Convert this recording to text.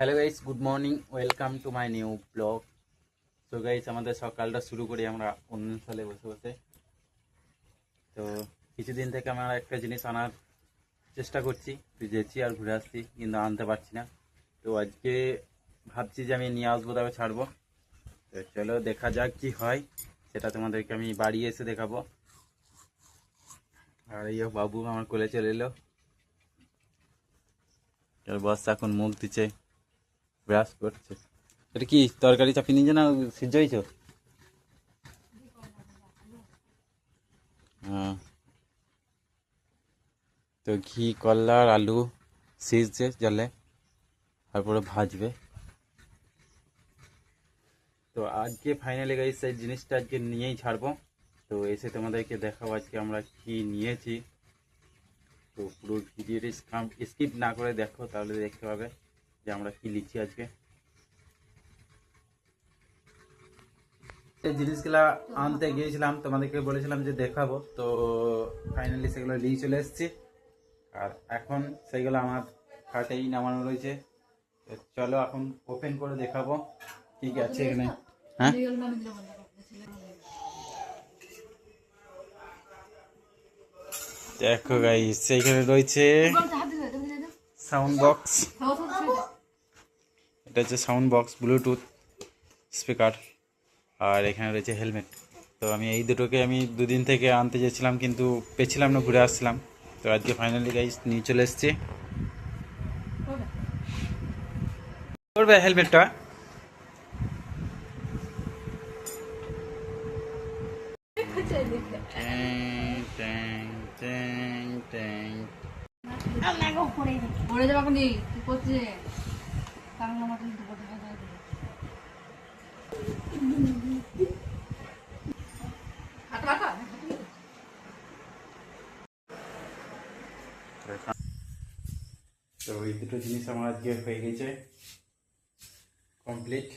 Hello guys, good morning, welcome to my new blog. তো guys, আমাদের সকালটা শুরু করি আমরা অন্য সালে বসে বসে। তো কিছুদিন থেকে আমরা একটা জিনিস আনার চেষ্টা করছি, যেছি আর ঘুরে আসছি, কিন্তু আনতে পারছি না। তো আজকে ভাবছি যে আমি নিয়ে আসবো, তবে ছাড়বো। তো চলো দেখা যাক কি হয়, সেটা তোমাদেরকে আমি বাড়ি এসে দেখাবো। আর এই বাবু আমার কোলে চলে এলো। বস এখন মুখ দিচ্ছে, ব্রাশ করছে। এটা কি তরকারি চাপিয়ে নিয়েছে না সিদ্ধ হয়েছে? হ্যাঁ। তো ঘি, করলা আর আলু সিজছে জলে, তারপরে ভাজবে। তো আজকে ফাইনালি গাইস সেই জিনিসটা আজকে নিয়েই ছাড়বো। তো এসে তোমাদেরকে দেখাবো আজকে আমরা কি নিয়েছি। তো পুরো ভিডিওটি স্কিপ না করে দেখো, তাহলে দেখতে পাবে যে আমরা কি নিচ্ছি আজকে। এই জিনিসগুলা আনতে গিয়েছিলাম, তোমাদেরকে বলেছিলাম যে দেখাবো। তো ফাইনালি সেগুলো নিয়ে চলে এসেছি, আর এখন সেগুলো আমার খাটেই নামানো রয়েছে। তো চলো এখন ওপেন করে দেখাবো কি কি আছে এখানে। হ্যাঁ, দেখো গাইস, সেইখানে রয়েছে সাউন্ড বক্স। এটা হচ্ছে সাউন্ড বক্স, ব্লুটুথ স্পিকার, আর এখানে রয়েছে হেলমেট। তো আমি এই দুটোকে আমি দুদিন থেকে আনতে চেয়েছিলাম, কিন্তু পেয়েছিলাম না, ঘুরে আসছিলাম। তো আজকে ফাইনালি গাইস নিয়ে চলে এসেছি। করবে হেলমেটটা। ট্যাং, ট্যাং, ট্যাং, ট্যাং। পড়ে যাবা কি করছে কাংলা মাটি তো এই দুটো জিনিস আমার আজকে হয়ে গেছে কমপ্লিট।